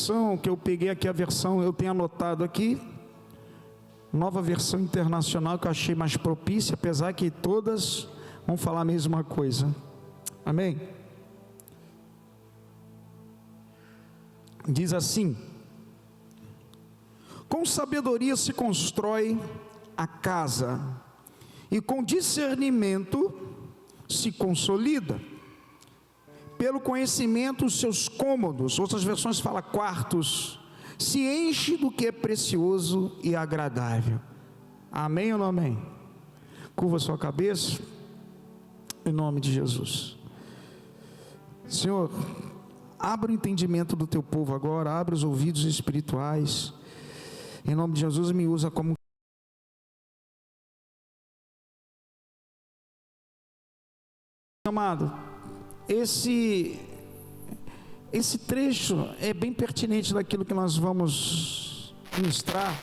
versão que eu peguei aqui, a versão, eu tenho anotado aqui, Nova Versão Internacional, que eu achei mais propícia, apesar que todas vão falar a mesma coisa. Amém? Diz assim: com sabedoria se constrói a casa, e com discernimento se consolida. Pelo conhecimento, os seus cômodos, outras versões falam quartos, se enche do que é precioso e agradável. Amém ou não amém? Curva sua cabeça, em nome de Jesus. Senhor, abre o entendimento do teu povo agora, abre os ouvidos espirituais, em nome de Jesus, me usa como amado. Esse trecho é bem pertinente daquilo que nós vamos ministrar.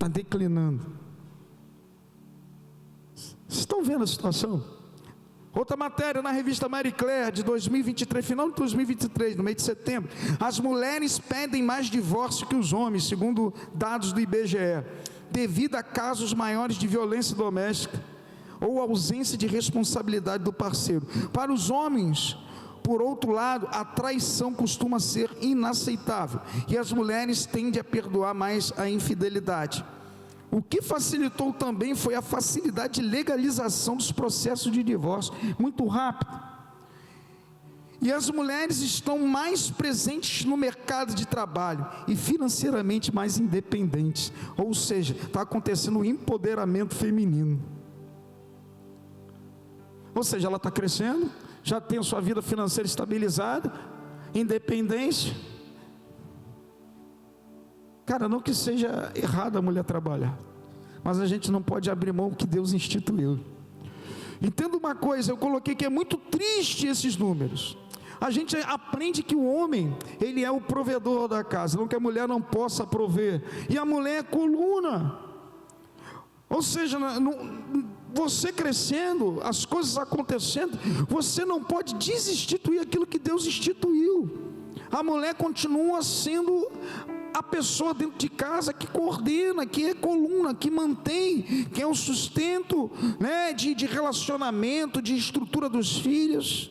está declinando. Vocês estão vendo a situação? Outra matéria na revista Marie Claire de 2023, final de 2023, no mês de setembro. As mulheres pedem mais divórcio que os homens, segundo dados do IBGE, devido a casos maiores de violência doméstica ou ausência de responsabilidade do parceiro. Para os homens, por outro lado, a traição costuma ser inaceitável e as mulheres tendem a perdoar mais a infidelidade. O que facilitou também foi a facilidade de legalização dos processos de divórcio, muito rápido. E as mulheres estão mais presentes no mercado de trabalho e financeiramente mais independentes. Ou seja, está acontecendo o empoderamento feminino. Ou seja, ela está crescendo, já tem a sua vida financeira estabilizada, independência. Cara, não que seja errado a mulher trabalhar, mas a gente não pode abrir mão do que Deus instituiu. Entenda uma coisa, eu coloquei que é muito triste esses números. A gente aprende que o homem, ele é o provedor da casa, não que a mulher não possa prover, e a mulher é coluna. Ou seja, você crescendo, as coisas acontecendo, você não pode desinstituir aquilo que Deus instituiu. A mulher continua sendo a pessoa dentro de casa que coordena, que é coluna, que mantém, que é o sustento, né, de relacionamento, de estrutura dos filhos.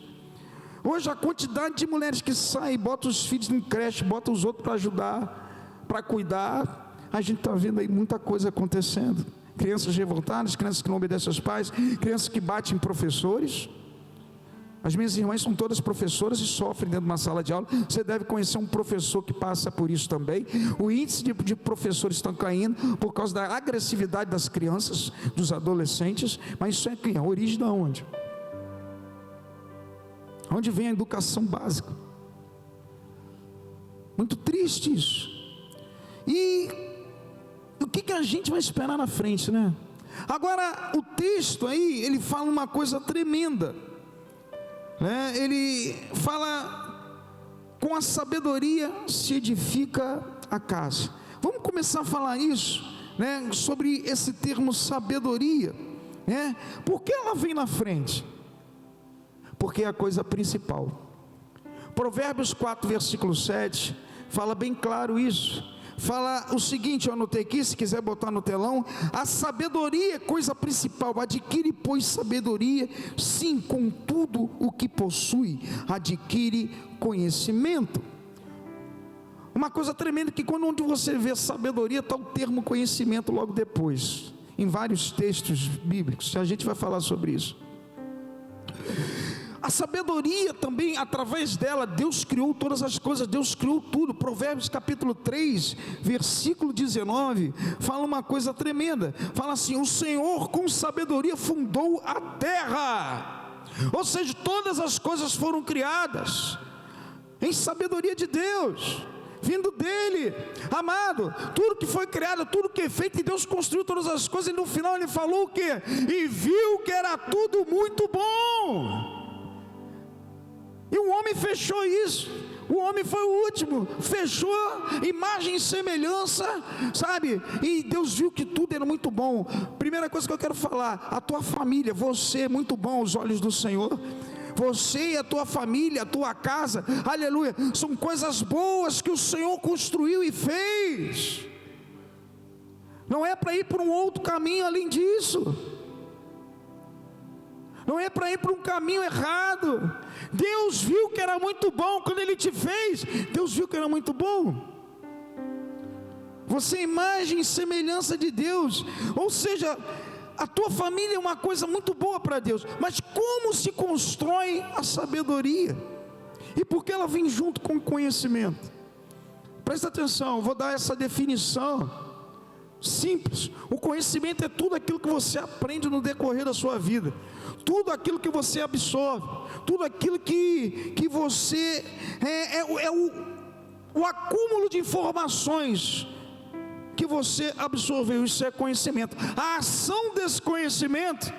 Hoje a quantidade de mulheres que saem, botam os filhos em creche, botam os outros para ajudar, para cuidar, a gente está vendo aí muita coisa acontecendo. Crianças revoltadas, crianças que não obedecem aos pais, crianças que batem em professores. As minhas irmãs são todas professoras e sofrem dentro de uma sala de aula. Você deve conhecer um professor que passa por isso também. O índice de professores está caindo por causa da agressividade das crianças, dos adolescentes. Mas isso é a origem de onde? Onde vem a educação básica? Muito triste isso. E o que a gente vai esperar na frente, né? Agora, o texto aí, ele fala uma coisa tremenda, né? Ele fala: com a sabedoria se edifica a casa. Vamos começar a falar isso, né? Sobre esse termo sabedoria, né? Por que ela vem na frente? Porque é a coisa principal. Provérbios 4, versículo 7, fala bem claro isso. Fala o seguinte, eu anotei aqui, se quiser botar no telão: a sabedoria é coisa principal, adquire pois sabedoria, sim, com tudo o que possui, adquire conhecimento. Uma coisa tremenda, que quando onde você vê sabedoria, está o termo conhecimento logo depois, em vários textos bíblicos, a gente vai falar sobre isso. A sabedoria também, através dela, Deus criou todas as coisas, Deus criou tudo. Provérbios capítulo 3, versículo 19, fala uma coisa tremenda, fala assim: o Senhor com sabedoria fundou a terra. Ou seja, todas as coisas foram criadas em sabedoria de Deus, vindo dele. Amado, tudo que foi criado, tudo que é feito, e Deus construiu todas as coisas, e no final ele falou o quê? E viu que era tudo muito bom. E o homem fechou isso. O homem foi o último, fechou imagem e semelhança, sabe? E Deus viu que tudo era muito bom. Primeira coisa que eu quero falar: a tua família, você é muito bom aos olhos do Senhor. Você e a tua família, a tua casa, aleluia, são coisas boas que o Senhor construiu e fez. Não é para ir por um outro caminho além disso. Não é para ir para um caminho errado. Deus viu que era muito bom quando Ele te fez. Deus viu que era muito bom. Você é imagem e semelhança de Deus. Ou seja, a tua família é uma coisa muito boa para Deus. Mas como se constrói a sabedoria? E por que ela vem junto com o conhecimento? Presta atenção, eu vou dar essa definição simples. O conhecimento é tudo aquilo que você aprende no decorrer da sua vida, tudo aquilo que você absorve, tudo aquilo que você o acúmulo de informações que você absorveu. Isso é conhecimento. A ação desse conhecimento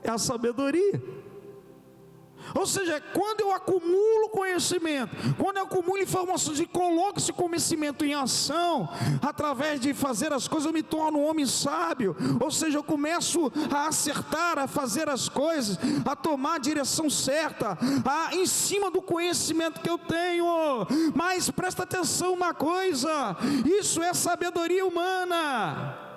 é a sabedoria. Ou seja, quando eu acumulo conhecimento, quando eu acumulo informações e coloco esse conhecimento em ação, através de fazer as coisas, eu me torno um homem sábio. Ou seja, eu começo a acertar, a fazer as coisas, a tomar a direção certa, em cima do conhecimento que eu tenho. Mas presta atenção uma coisa, isso é sabedoria humana.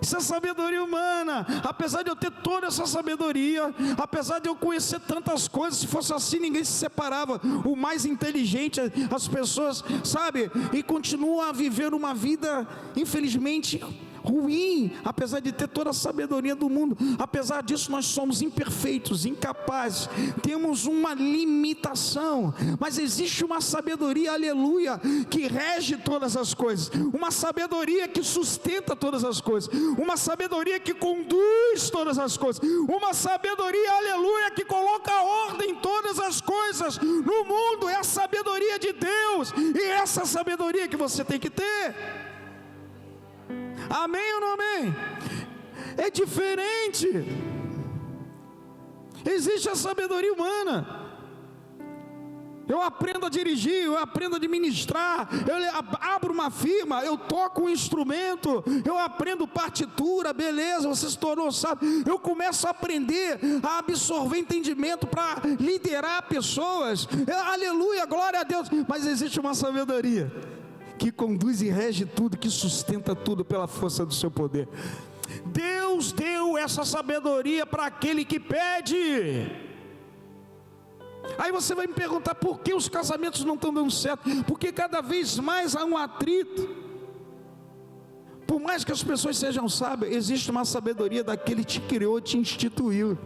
Isso é sabedoria humana. Apesar de eu ter toda essa sabedoria, apesar de eu conhecer tantas coisas, se fosse assim ninguém se separava. O mais inteligente, as pessoas, sabe, e continuam a viver uma vida, infelizmente, ruim, apesar de ter toda a sabedoria do mundo. Apesar disso, nós somos imperfeitos, incapazes, temos uma limitação, mas existe uma sabedoria, aleluia, que rege todas as coisas, uma sabedoria que sustenta todas as coisas, uma sabedoria que conduz todas as coisas, uma sabedoria, aleluia, que coloca ordem em todas as coisas no mundo. É a sabedoria de Deus, e essa sabedoria que você tem que ter. Amém ou não amém? É diferente. Existe a sabedoria humana. Eu aprendo a dirigir, eu aprendo a administrar, eu abro uma firma, eu toco um instrumento, eu aprendo partitura, beleza, você se tornou sábio. Eu começo a aprender a absorver entendimento para liderar pessoas. Aleluia, glória a Deus. Mas existe uma sabedoria que conduz e rege tudo, que sustenta tudo pela força do seu poder. Deus deu essa sabedoria para aquele que pede. Aí você vai me perguntar, por que os casamentos não estão dando certo? Porque cada vez mais há um atrito. Por mais que as pessoas sejam sábias, existe uma sabedoria daquele que te criou, te instituiu.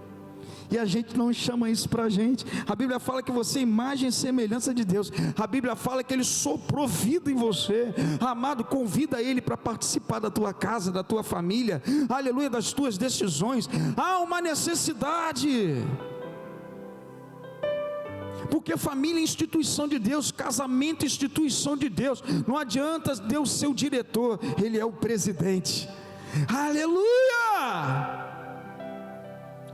E a gente não chama isso para a gente. A Bíblia fala que você é imagem e semelhança de Deus. A Bíblia fala que Ele soprou vida em você. Amado, convida Ele para participar da tua casa, da tua família, aleluia, das tuas decisões. Há uma necessidade, porque família é instituição de Deus, casamento é instituição de Deus. Não adianta Deus ser o diretor, Ele é o presidente. Aleluia!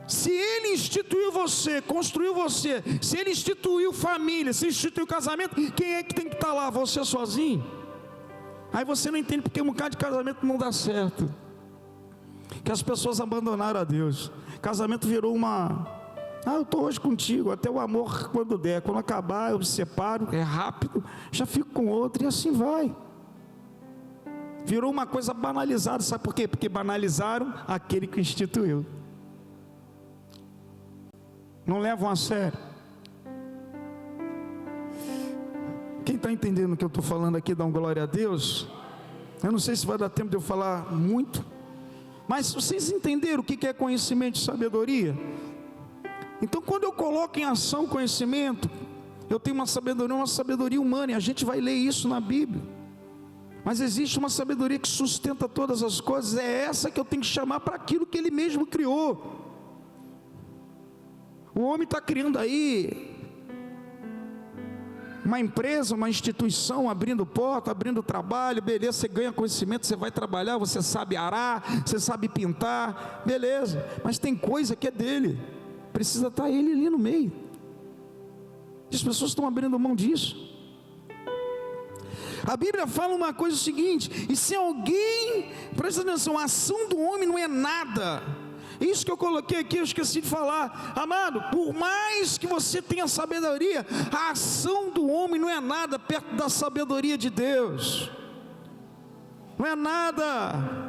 Se Ele instituiu você, construiu você, se Ele instituiu família, se instituiu casamento, quem é que tem que estar lá? Você sozinho? Aí você não entende porque um bocado de casamento não dá certo, que as pessoas abandonaram a Deus. Casamento virou eu estou hoje contigo, até o amor quando der, quando acabar eu me separo, é rápido, já fico com outro, e assim vai. Virou uma coisa banalizada, sabe por quê? Porque banalizaram aquele que instituiu. Não levam a sério. Quem está entendendo o que eu estou falando aqui, dá um glória a Deus. Eu não sei se vai dar tempo de eu falar muito, mas vocês entenderam o que é conhecimento e sabedoria? Então, quando eu coloco em ação conhecimento, eu tenho uma sabedoria humana, e a gente vai ler isso na Bíblia. Mas existe uma sabedoria que sustenta todas as coisas, é essa que eu tenho que chamar para aquilo que Ele mesmo criou. O homem está criando aí uma empresa, uma instituição, abrindo porta, abrindo trabalho, beleza, você ganha conhecimento, você vai trabalhar, você sabe arar, você sabe pintar, beleza, mas tem coisa que é dele, precisa estar ele ali no meio. As pessoas estão abrindo mão disso. A Bíblia fala uma coisa seguinte: e se alguém, presta atenção, a ação do homem não é nada. Isso que eu coloquei aqui, eu esqueci de falar. Amado, por mais que você tenha sabedoria, a ação do homem não é nada perto da sabedoria de Deus. Não é nada.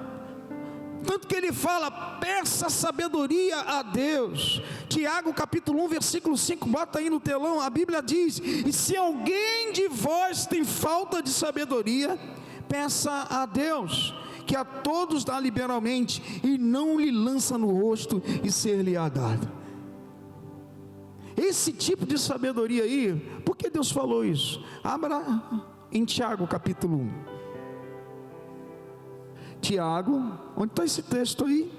Tanto que ele fala, peça sabedoria a Deus. Tiago capítulo 1 versículo 5, bota aí no telão, a Bíblia diz: e se alguém de vós tem falta de sabedoria, peça a Deus, que a todos dá liberalmente, e não lhe lança no rosto, e ser-lhe-á dado. Esse tipo de sabedoria aí, por que Deus falou isso? Abra em Tiago capítulo 1. Tiago, onde está esse texto aí?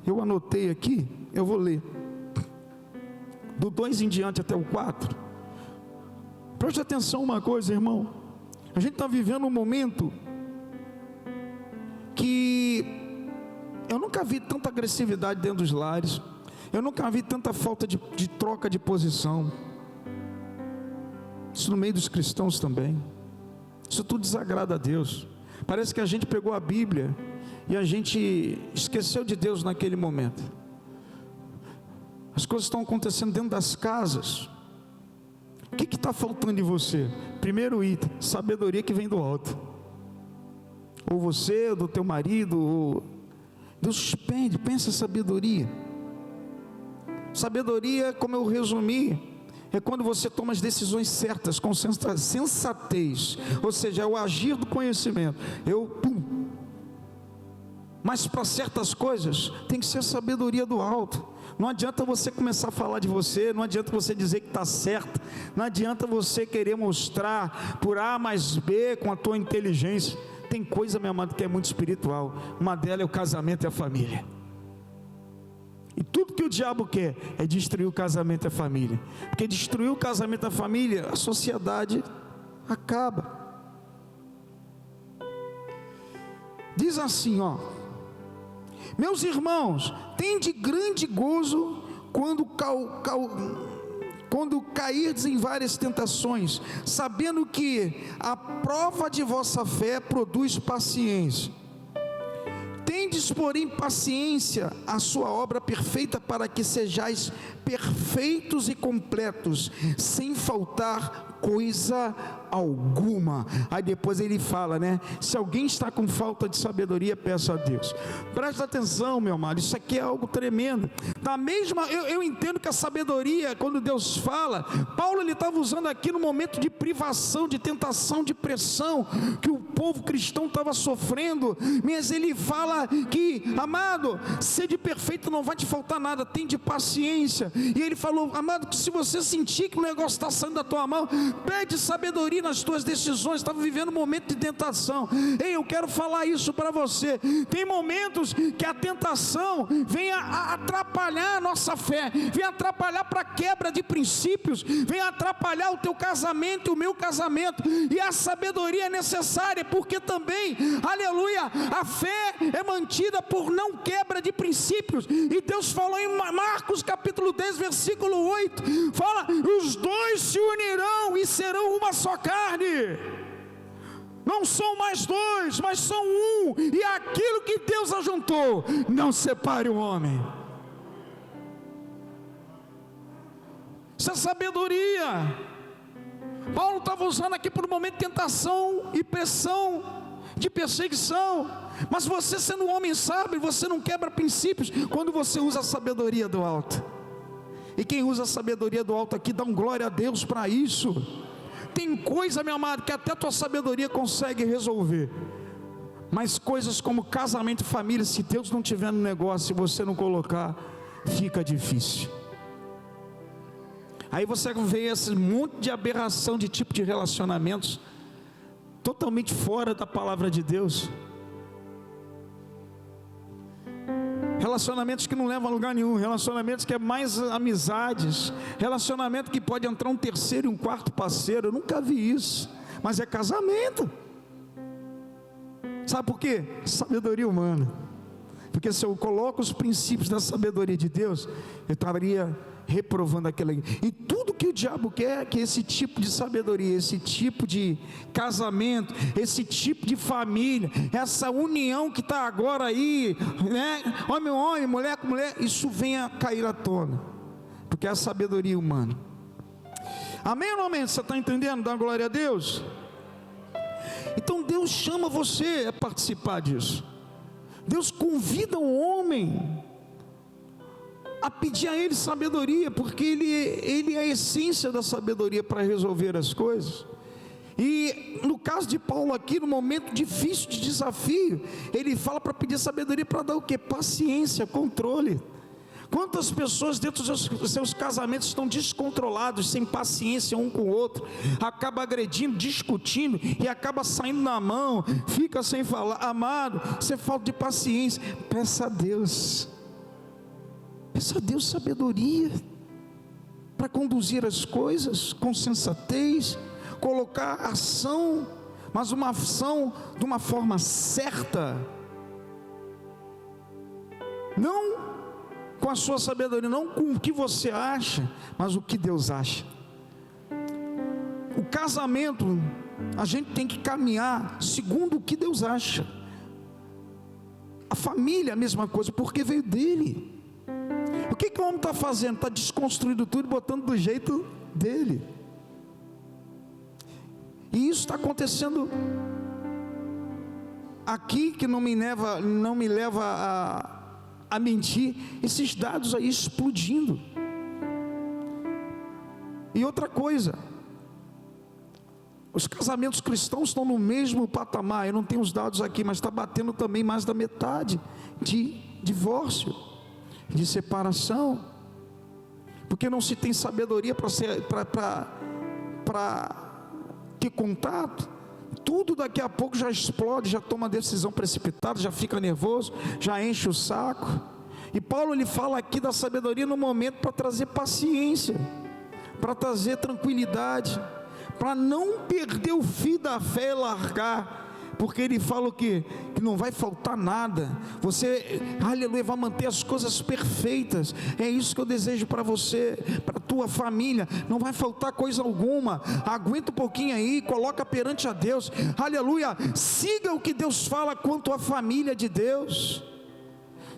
Eu anotei aqui, eu vou ler do 2 em diante até o 4. Preste atenção uma coisa, irmão. A gente está vivendo um momento que eu nunca vi tanta agressividade dentro dos lares. Eu nunca vi tanta falta de troca de posição. Isso no meio dos cristãos também. Isso tudo desagrada a Deus. Parece que a gente pegou a Bíblia e a gente esqueceu de Deus naquele momento. As coisas estão acontecendo dentro das casas. O que está faltando em você? Primeiro item, sabedoria que vem do alto. Ou você, ou do teu marido, ou... Deus suspende, pensa em sabedoria. Sabedoria, como eu resumi, é quando você toma as decisões certas, com sensatez, ou seja, é o agir do conhecimento. Mas para certas coisas, tem que ser sabedoria do alto. Não adianta você começar a falar de você, não adianta você dizer que está certo, não adianta você querer mostrar por A mais B com a tua inteligência. Tem coisa, meu amado, que é muito espiritual. Uma delas é o casamento e a família. E tudo que o diabo quer é destruir o casamento e a família. Porque destruir o casamento e a família, a sociedade acaba. Diz assim, ó: meus irmãos, tende grande gozo quando cairdes em várias tentações, sabendo que a prova de vossa fé produz paciência. Tendes, porém, paciência a sua obra perfeita, para que sejais perfeitos e completos, sem faltar coisa alguma. Aí depois ele fala, né? Se alguém está com falta de sabedoria, peça a Deus. Presta atenção, meu amado, isso aqui é algo tremendo. Da mesma, eu entendo que a sabedoria, quando Deus fala, Paulo ele estava usando aqui no momento de privação, de tentação, de pressão que o povo cristão estava sofrendo, mas ele fala que, amado, sede perfeito, não vai te faltar nada, tem de paciência. E ele falou, amado, se você sentir que o negócio está saindo da tua mão, pede sabedoria nas tuas decisões. Estava vivendo um momento de tentação. Ei, eu quero falar isso para você. Tem momentos que a tentação vem a atrapalhar a nossa fé, vem atrapalhar para a quebra de princípios, vem atrapalhar o teu casamento e o meu casamento, e a sabedoria é necessária, porque também, aleluia, a fé é mantida por não quebra de princípios. E Deus falou em Marcos capítulo 10 versículo 8, fala, os dois se unirão e serão uma só carne. Não são mais dois, mas são um. E aquilo que Deus ajuntou, não separe o homem. Isso é sabedoria. Paulo estava usando aqui por um momento de tentação e pressão, de perseguição. Mas você, sendo um homem sábio, você não quebra princípios quando você usa a sabedoria do alto. E quem usa a sabedoria do alto aqui, dá um glória a Deus para isso. Tem coisa, meu amado, que até a tua sabedoria consegue resolver, mas coisas como casamento e família, se Deus não tiver no negócio, se você não colocar, fica difícil. Aí você vê esse monte de aberração de tipo de relacionamentos totalmente fora da palavra de Deus. Relacionamentos que não levam a lugar nenhum, relacionamentos que é mais amizades, relacionamento que pode entrar um terceiro e um quarto parceiro. Eu nunca vi isso, mas é casamento. Sabe por quê? Sabedoria humana. Porque se eu coloco os princípios da sabedoria de Deus, eu estaria reprovando aquela. E tudo que o diabo quer é que esse tipo de sabedoria, esse tipo de casamento, esse tipo de família, essa união que está agora aí, né? Homem com homem, mulher com mulher, isso venha cair à tona, porque é a sabedoria humana. Amém ou não amém? Você está entendendo? Dá glória a Deus. Então Deus chama você a participar disso. Deus convida o homem a pedir a Ele sabedoria, porque Ele é a essência da sabedoria para resolver as coisas. E no caso de Paulo aqui, no momento difícil de desafio, ele fala para pedir sabedoria para dar o quê? Paciência, controle. Quantas pessoas dentro dos seus casamentos estão descontrolados, sem paciência um com o outro, acaba agredindo, discutindo e acaba saindo na mão, fica sem falar. Amado, você falta de paciência, peça a Deus sabedoria para conduzir as coisas com sensatez, colocar ação, mas uma ação de uma forma certa, não com a sua sabedoria, não com o que você acha, mas o que Deus acha. O casamento, a gente tem que caminhar segundo o que Deus acha. A família, a mesma coisa, porque veio dele. O que o homem está fazendo? Está desconstruindo tudo e botando do jeito dele. E isso está acontecendo aqui, que não me leva a mentir, esses dados aí explodindo. E outra coisa, os casamentos cristãos estão no mesmo patamar. Eu não tenho os dados aqui, mas está batendo também mais da metade de divórcio, de separação, porque não se tem sabedoria para ter contato. Tudo daqui a pouco já explode, já toma decisão precipitada, já fica nervoso, já enche o saco. E Paulo, ele fala aqui da sabedoria no momento para trazer paciência, para trazer tranquilidade, para não perder o fio da fé e largar. Porque ele fala o quê? Que não vai faltar nada. Você, aleluia, vai manter as coisas perfeitas. É isso que eu desejo para você, para a tua família. Não vai faltar coisa alguma. Aguenta um pouquinho aí, coloca perante a Deus. Aleluia, siga o que Deus fala quanto à família de Deus.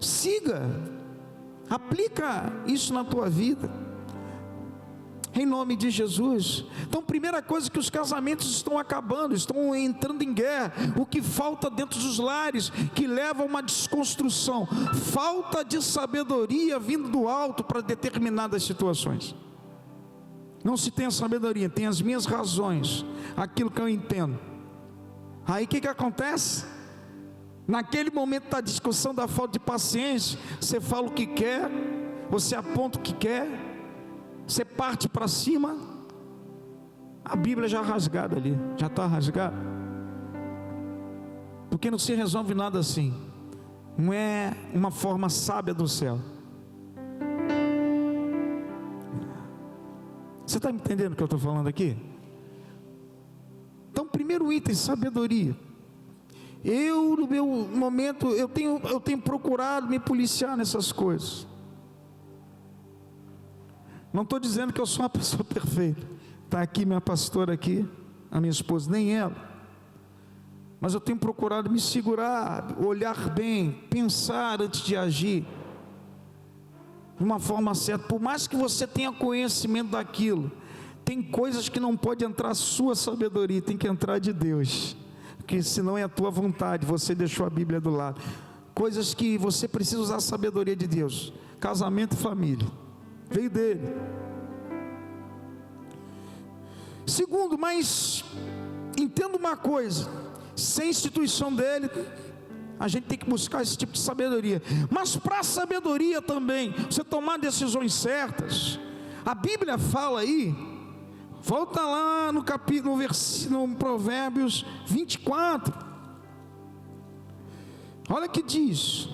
Siga, aplica isso na tua vida, em nome de Jesus. Então, primeira coisa, que os casamentos estão acabando, estão entrando em guerra. O que falta dentro dos lares, que leva a uma desconstrução, falta de sabedoria vindo do alto para determinadas situações. Não se tem a sabedoria, tem as minhas razões, aquilo que eu entendo. Aí o que acontece? Naquele momento da discussão, da falta de paciência, você fala o que quer, você aponta o que quer, você parte para cima, a Bíblia já rasgada ali, já está rasgada, porque não se resolve nada assim. Não é uma forma sábia do céu. Você está me entendendo o que eu estou falando aqui? Então, primeiro item, sabedoria. Eu, no meu momento, eu tenho procurado me policiar nessas coisas. Não estou dizendo que eu sou uma pessoa perfeita. Está aqui minha pastora aqui, a minha esposa, nem ela. Mas eu tenho procurado me segurar, olhar bem, pensar antes de agir, de uma forma certa. Por mais que você tenha conhecimento daquilo, tem coisas que não pode entrar a sua sabedoria, tem que entrar de Deus. Porque senão é a tua vontade, você deixou a Bíblia do lado. Coisas que você precisa usar a sabedoria de Deus. Casamento e família, veio dele. Segundo, mas entenda uma coisa, sem instituição dele, a gente tem que buscar esse tipo de sabedoria. Mas para a sabedoria também, você tomar decisões certas, a Bíblia fala aí, volta lá no capítulo, no Provérbios 24, olha o que diz.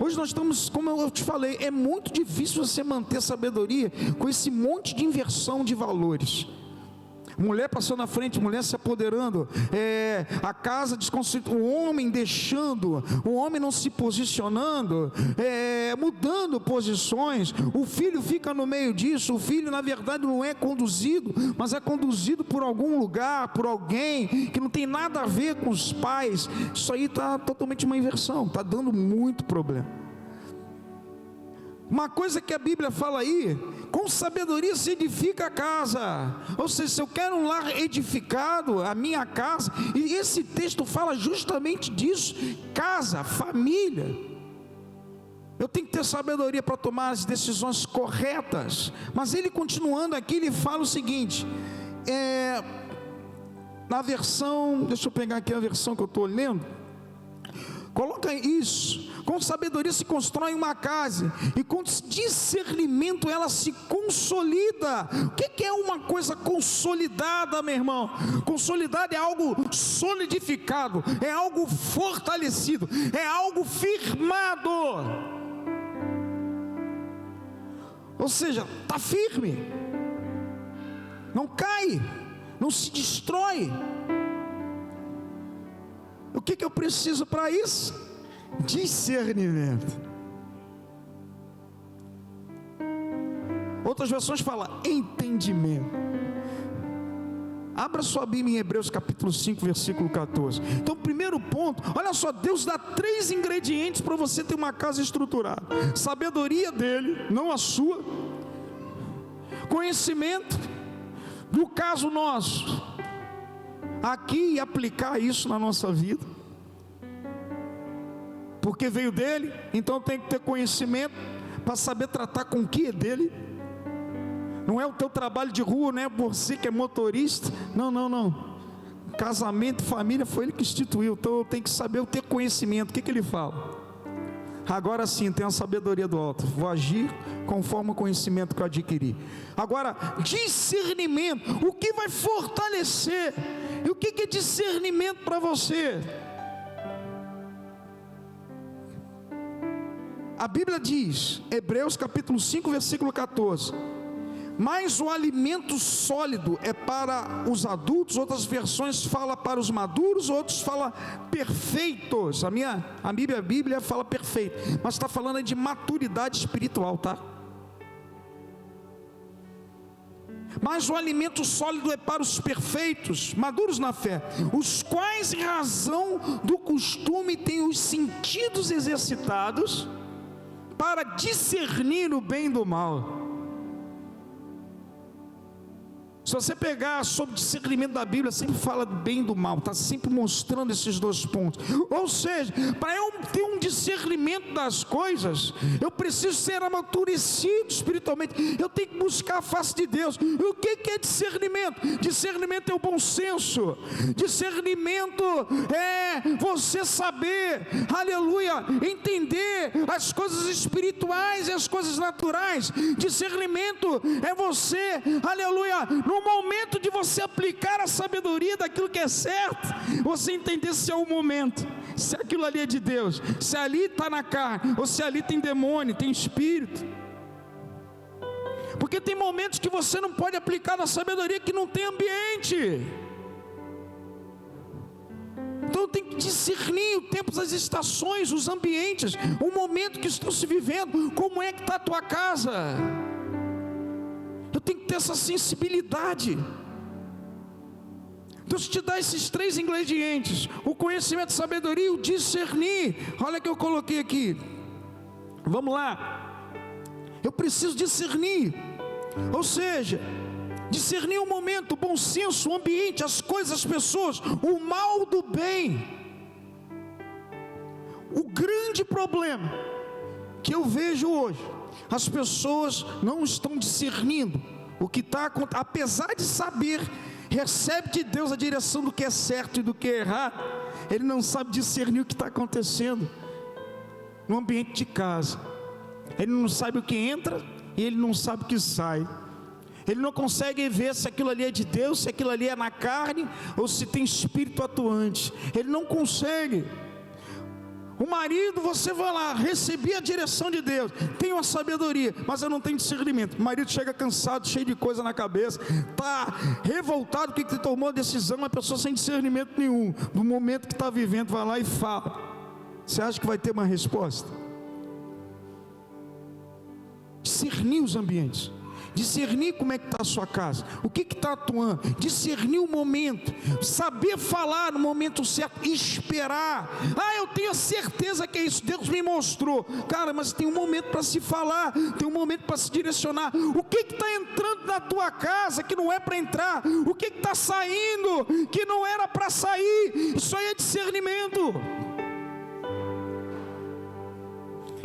Hoje nós estamos, como eu te falei, é muito difícil você manter sabedoria com esse monte de inversão de valores. Mulher passando na frente, mulher se apoderando, a casa desconstruída, o homem deixando, o homem não se posicionando, mudando posições, o filho fica no meio disso. O filho na verdade não é conduzido, mas é conduzido por algum lugar, por alguém que não tem nada a ver com os pais. Isso aí está totalmente uma inversão, está dando muito problema. Uma coisa que a Bíblia fala aí, com sabedoria se edifica a casa. Ou seja, se eu quero um lar edificado, a minha casa, e esse texto fala justamente disso, casa, família. Eu tenho que ter sabedoria para tomar as decisões corretas. Mas ele continuando aqui, ele fala o seguinte, na versão, deixa eu pegar aqui a versão que eu estou lendo, coloca isso, com sabedoria se constrói uma casa, e com discernimento ela se consolida. O que é uma coisa consolidada, meu irmão? Consolidado é algo solidificado, é algo fortalecido, é algo firmado. Ou seja, está firme, não cai, não se destrói. O que eu preciso para isso? discernimento. Outras versões falam entendimento. Abra sua Bíblia em Hebreus capítulo 5, versículo 14. Então, primeiro ponto, olha só, Deus dá 3 ingredientes para você ter uma casa estruturada: sabedoria dele, não a sua; conhecimento, no caso nosso, aqui, e aplicar isso na nossa vida, porque veio dele, então tem que ter conhecimento para saber tratar com o que é dele. Não é o teu trabalho de rua, não é você que é motorista. Não. Casamento e família foi ele que instituiu. Então eu tenho que saber, eu ter conhecimento. O que ele fala? Agora sim, tenho a sabedoria do alto. Vou agir conforme o conhecimento que eu adquiri. Agora, discernimento. O que vai fortalecer? E o que é discernimento para você? A Bíblia diz, Hebreus capítulo 5, versículo 14: mas o alimento sólido é para os adultos. Outras versões falam para os maduros, outros falam perfeitos. A Bíblia fala perfeito, mas está falando de maturidade espiritual, tá? Mas o alimento sólido é para os perfeitos, maduros na fé, os quais, em razão do costume, têm os sentidos exercitados para discernir o bem do mal. Se você pegar sobre discernimento da Bíblia, sempre fala do bem e do mal, está sempre mostrando esses 2 pontos. Ou seja, para eu ter um discernimento das coisas, eu preciso ser amadurecido espiritualmente, eu tenho que buscar a face de Deus. E o que é discernimento? Discernimento é o bom senso, discernimento é você saber, aleluia, entender as coisas espirituais e as coisas naturais. Discernimento é você, aleluia, no momento de você aplicar a sabedoria daquilo que é certo, você entender se é o momento, se aquilo ali é de Deus, se ali está na carne, ou se ali tem demônio, tem espírito. Porque tem momentos que você não pode aplicar na sabedoria que não tem ambiente. Então tem que discernir o tempo, as estações, os ambientes, o momento que estão se vivendo. Como é que está a tua casa? Eu tenho que ter essa sensibilidade. Deus te dá esses 3 ingredientes: o conhecimento, a sabedoria e o discernir. Olha que eu coloquei aqui. Vamos lá. Eu preciso discernir. Ou seja, discernir o momento, o bom senso, o ambiente, as coisas, as pessoas, o mal do bem. O grande problema que eu vejo hoje, as pessoas não estão discernindo o que está acontecendo. Apesar de saber, recebe de Deus a direção do que é certo e do que é errado, ele não sabe discernir o que está acontecendo no ambiente de casa. Ele não sabe o que entra e ele não sabe o que sai. Ele não consegue ver se aquilo ali é de Deus, se aquilo ali é na carne ou se tem espírito atuante. Ele não consegue. O marido, você vai lá, recebi a direção de Deus, tenho a sabedoria, mas eu não tenho discernimento. O marido chega cansado, cheio de coisa na cabeça, está revoltado porque tomou a decisão, a pessoa sem discernimento nenhum, no momento que está vivendo, vai lá e fala. Você acha que vai ter uma resposta? Discernir os ambientes, discernir como é que está a sua casa, o que está atuando, discernir o momento, saber falar no momento certo, esperar. Eu tenho certeza que é isso, Deus me mostrou. Cara, mas tem um momento para se falar, tem um momento para se direcionar. O que está entrando na tua casa que não é para entrar? O que está saindo que não era para sair? Isso aí é discernimento.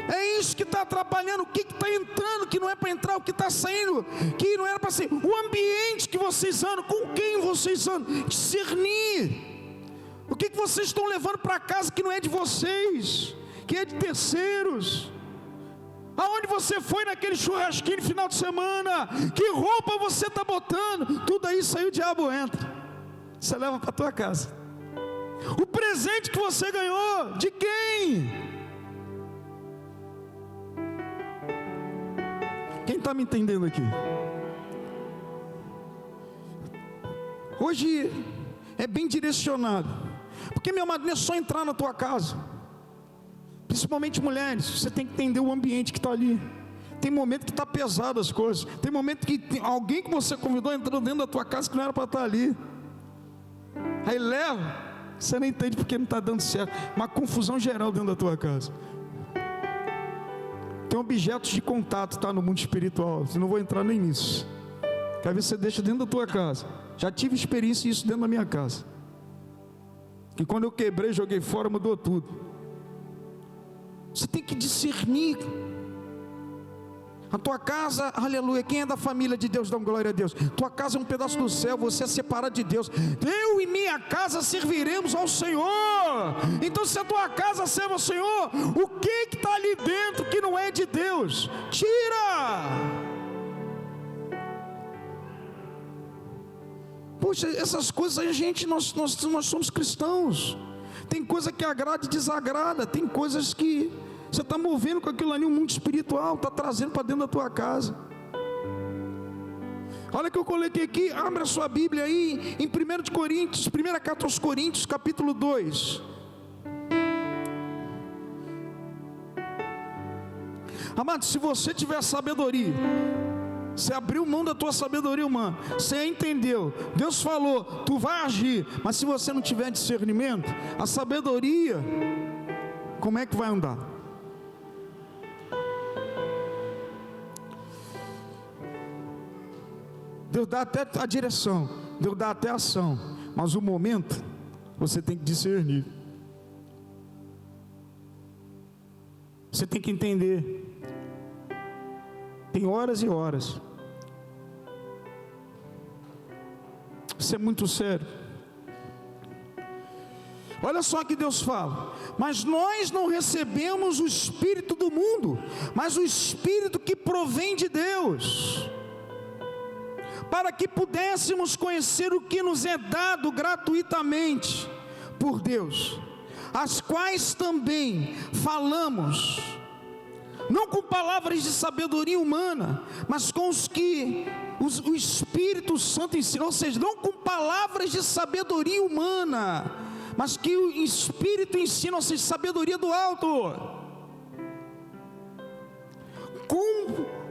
É isso que está atrapalhando. O que está entrando que não é para entrar, o que está saindo que não era para sair. O ambiente que vocês andam, com quem vocês andam, discernir. O que vocês estão levando para casa que não é de vocês, que é de terceiros. Aonde você foi naquele churrasquinho no final de semana, que roupa você está botando, tudo aí saiu, o diabo entra, você leva para a tua casa. O presente que você ganhou, de quem? Quem está me entendendo aqui? Hoje é bem direcionado, porque meu amado, não é só entrar na tua casa, Principalmente mulheres, você tem que entender o ambiente que está ali. Tem momento que está pesado as coisas. Tem momento que tem alguém que você convidou entrando dentro da tua casa que não era para estar ali. Aí leva, você não entende porque não está dando certo. Uma confusão geral dentro da tua casa. Tem objetos de contato, tá, no mundo espiritual. Eu não vou entrar nem nisso. Que às vezes você deixa dentro da tua casa. Já tive experiência disso dentro da minha casa. Que quando eu quebrei, joguei fora, mudou tudo. Você tem que discernir. A tua casa, aleluia, quem é da família de Deus, dá glória a Deus. Tua casa é um pedaço do céu, você é separado de Deus. Eu e minha casa serviremos ao Senhor. Então se a tua casa serve ao Senhor, o que está ali dentro que não é de Deus? Tira! Poxa, essas coisas a gente, nós somos cristãos. Tem coisa que agrada e desagrada. Tem coisas que você está movendo com aquilo ali, um mundo espiritual, está trazendo para dentro da tua casa. Olha que eu coloquei aqui, abre a sua Bíblia aí, em 1 Coríntios, primeira carta aos Coríntios, capítulo 2. Amado, se você tiver sabedoria, você abriu mão da tua sabedoria humana, você entendeu, Deus falou, tu vai agir, mas se você não tiver discernimento, a sabedoria, como é que vai andar? Deus dá até a direção, Deus dá até a ação, mas o momento, você tem que discernir. Você tem que entender. Tem horas e horas. Isso é muito sério. Olha só que Deus fala: mas nós não recebemos o Espírito do mundo, mas o Espírito que provém de Deus, para que pudéssemos conhecer o que nos é dado gratuitamente por Deus, as quais também falamos, não com palavras de sabedoria humana, mas com os que o Espírito Santo ensina, ou seja, não com palavras de sabedoria humana, mas que o Espírito ensina, ou seja, sabedoria do alto,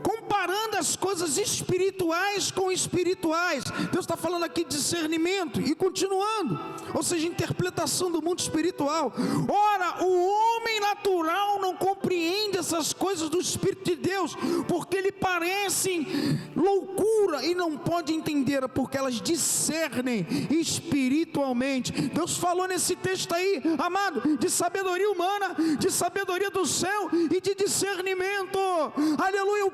comparando as coisas espirituais com espirituais. Deus está falando aqui de discernimento, e continuando, ou seja, interpretação do mundo espiritual. Ora, o homem natural não compreende essas coisas do Espírito de Deus, porque lhe parecem loucura, e não pode entender, porque elas discernem espiritualmente. Deus falou nesse texto aí, amado, de sabedoria humana, de sabedoria do céu e de discernimento. Aleluia.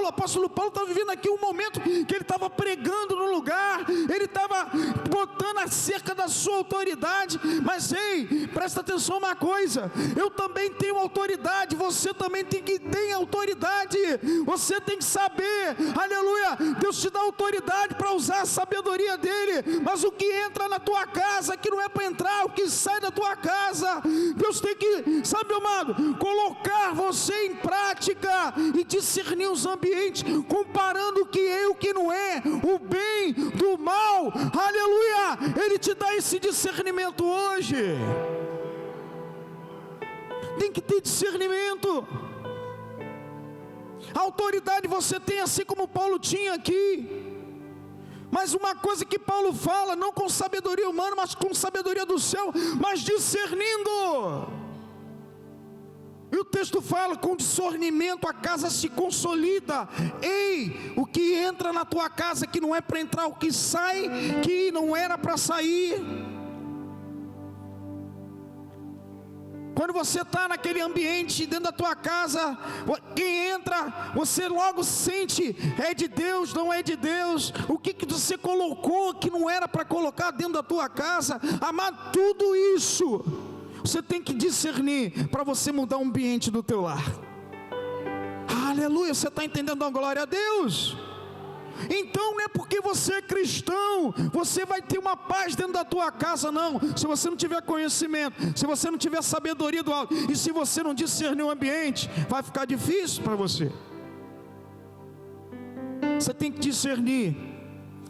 O apóstolo Paulo estava vivendo aqui um momento que ele estava pregando no lugar, ele estava botando acerca da sua autoridade. Mas ei, presta atenção uma coisa, eu também tenho autoridade, você também tem que ter autoridade, você tem que saber, aleluia, Deus te dá autoridade para usar a sabedoria dele, mas o que entra na tua casa, que não é para entrar, o que sai da tua casa, Deus tem que, sabe, amado, colocar você em prática e discernir os ambientes, comparando o que é e o que não é, o bem do mal, aleluia, ele te dá esse discernimento hoje. Tem que ter discernimento. A autoridade você tem, assim como Paulo tinha aqui, mas uma coisa que Paulo fala, não com sabedoria humana, mas com sabedoria do céu, mas discernindo. E o texto fala, com discernimento a casa se consolida. Ei, o que entra na tua casa que não é para entrar, o que sai que não era para sair. Quando você está naquele ambiente, dentro da tua casa, quem entra, você logo sente, é de Deus, não é de Deus. O que você colocou que não era para colocar dentro da tua casa. Amado, tudo isso você tem que discernir para você mudar o ambiente do teu lar. Aleluia, você está entendendo a glória a Deus? Então não é porque você é cristão, você vai ter uma paz dentro da tua casa, não. Se você não tiver conhecimento, se você não tiver sabedoria do alto, e se você não discernir o ambiente, vai ficar difícil para você. Você tem que discernir.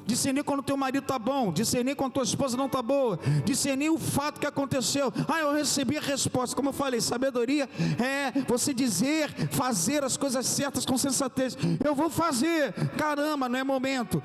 discernir quando teu marido está bom, discernir quando tua esposa não está boa, discernir o fato que aconteceu. Eu recebi a resposta. Como eu falei, sabedoria é você dizer, fazer as coisas certas com sensatez. Eu vou fazer, caramba, não é momento.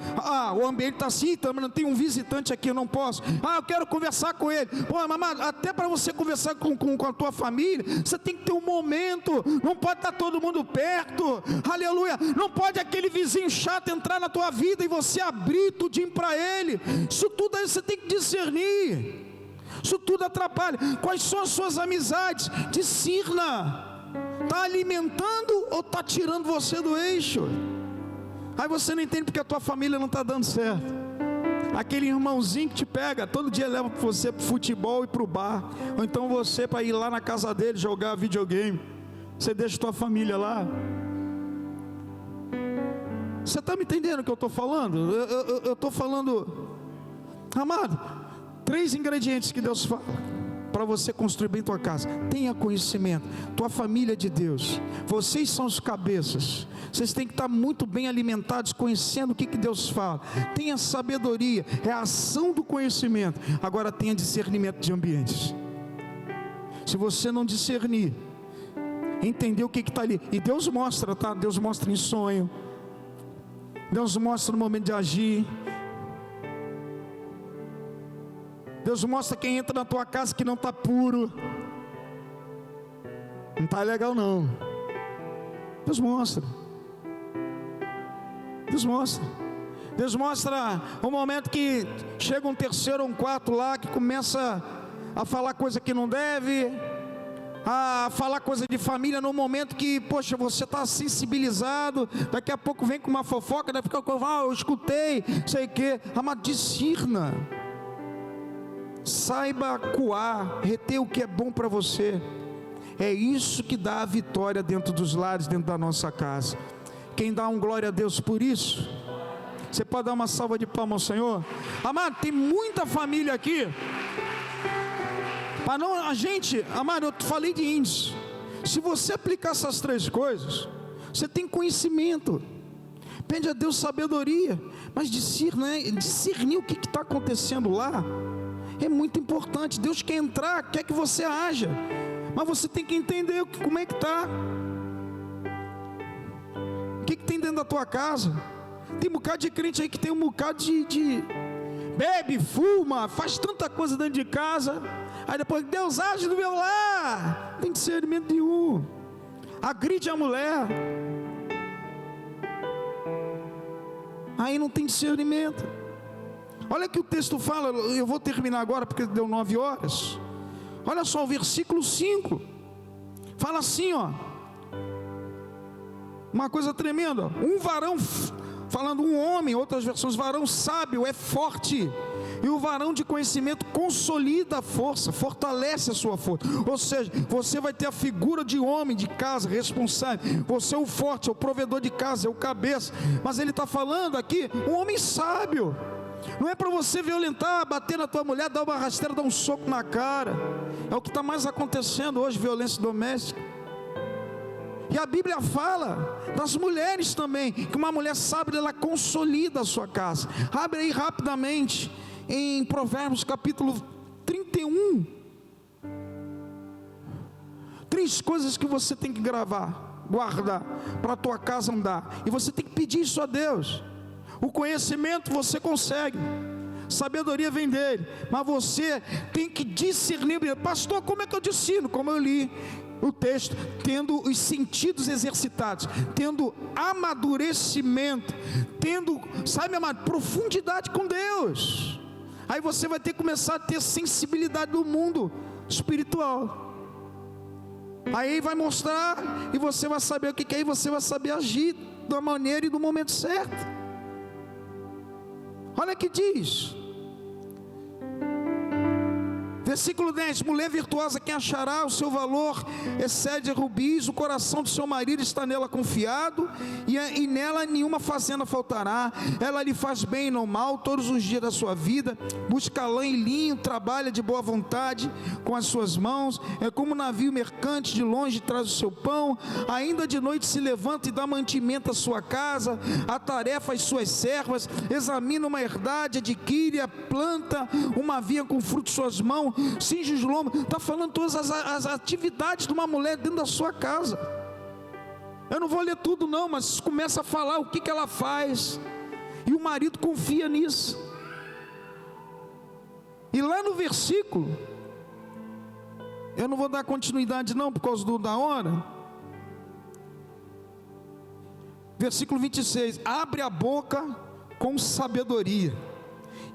O ambiente está assim, não tem um visitante aqui, eu não posso. Eu quero conversar com ele. Mamãe, até para você conversar com a tua família, você tem que ter um momento. Não pode estar todo mundo perto, aleluia. Não pode aquele vizinho chato entrar na tua vida e você abrir tudinho para ele. Isso tudo aí você tem que discernir. Isso tudo atrapalha. Quais são as suas amizades? Discirna. Está alimentando ou está tirando você do eixo? Aí você não entende porque a tua família não está dando certo. Aquele irmãozinho que te pega, todo dia leva você para o futebol e para o bar, ou então você para ir lá na casa dele jogar videogame. Você deixa a tua família lá. Você está me entendendo o que eu estou falando? Eu estou falando, amado, 3 ingredientes que Deus fala para você construir bem tua casa. Tenha conhecimento. Tua família é de Deus. Vocês são os cabeças. Vocês têm que estar muito bem alimentados, conhecendo o que Deus fala. Tenha sabedoria, é a ação do conhecimento. Agora tenha discernimento de ambientes. Se você não discernir, entender o que está ali, e Deus mostra, tá? Deus mostra em sonho, Deus mostra no momento de agir. Deus mostra quem entra na tua casa que não está puro. Não está legal não. Deus mostra. Deus mostra. Deus mostra o momento que chega um terceiro ou um quarto lá, que começa a falar coisa que não deve, a falar coisa de família, no momento que, poxa, você está sensibilizado, daqui a pouco vem com uma fofoca, daqui a pouco, eu escutei, sei o que, amado, discirna, saiba acuar, reter o que é bom para você. É isso que dá a vitória dentro dos lares, dentro da nossa casa. Quem dá um glória a Deus por isso? Você pode dar uma salva de palmas ao Senhor? Amado, tem muita família aqui. Mas não, a gente, amado, eu falei de índice. Se você aplicar essas 3 coisas, você tem conhecimento. Pede a Deus sabedoria. Mas discernir o que está acontecendo lá é muito importante. Deus quer entrar, quer que você haja, mas você tem que entender como é que está. O que tem dentro da tua casa? Tem um bocado de crente aí que tem um bocado de bebe, fuma, faz tanta coisa dentro de casa. Aí depois, Deus age no meu lar. Não tem discernimento nenhum. Agride a mulher. Aí não tem discernimento. Olha que o texto fala, eu vou terminar agora porque deu 9 horas. Olha só o versículo 5. Fala assim, ó. Uma coisa tremenda. Um varão, falando um homem, outras versões, varão sábio é forte. E o varão de conhecimento consolida a força, fortalece a sua força. Ou seja, você vai ter a figura de homem de casa, responsável. Você é o forte, é o provedor de casa, é o cabeça. Mas ele está falando aqui, um homem sábio. Não é para você violentar, bater na tua mulher, dar uma rasteira, dar um soco na cara. É o que está mais acontecendo hoje, violência doméstica. E a Bíblia fala das mulheres também, que uma mulher sábia, ela consolida a sua casa. Abre aí rapidamente em Provérbios capítulo 31. 3 coisas que você tem que gravar, guardar, para a tua casa andar. E você tem que pedir isso a Deus. O conhecimento você consegue, sabedoria vem dele, mas você tem que discernir. Pastor, como é que eu discerno? Como eu li o texto, tendo os sentidos exercitados, tendo amadurecimento, tendo, sabe, amado, profundidade com Deus. Aí você vai ter que começar a ter sensibilidade do mundo espiritual. Aí vai mostrar, e você vai saber o que é, e você vai saber agir da maneira e do momento certo. Olha que diz, Versículo 10: mulher virtuosa, quem achará? O seu valor excede rubis, o coração do seu marido está nela confiado, e nela nenhuma fazenda faltará. Ela lhe faz bem e não mal todos os dias da sua vida, busca lã e linho, trabalha de boa vontade com as suas mãos, é como um navio mercante, de longe traz o seu pão, ainda de noite se levanta e dá mantimento à sua casa, atarefa as suas servas, examina uma herdade, adquire, planta uma vinha com fruto de suas mãos, cinge os lombos. Está falando todas as atividades de uma mulher dentro da sua casa. Eu não vou ler tudo não, mas começa a falar o que ela faz, e o marido confia nisso. E lá no versículo, eu não vou dar continuidade não, por causa da hora. Versículo 26: abre a boca com sabedoria,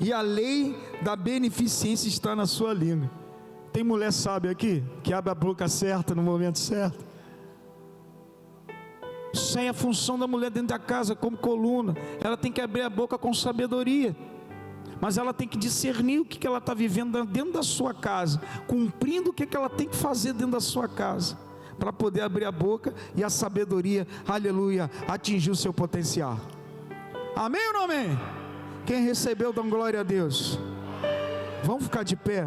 e a lei da beneficência está na sua língua. Tem mulher sábia aqui, que abre a boca certa no momento certo? Isso é a função da mulher dentro da casa, como coluna. Ela tem que abrir a boca com sabedoria, mas ela tem que discernir o que ela está vivendo dentro da sua casa, cumprindo o que ela tem que fazer dentro da sua casa, para poder abrir a boca e a sabedoria, aleluia, atingir o seu potencial. Amém ou não amém? Quem recebeu, dá glória a Deus. Vamos ficar de pé.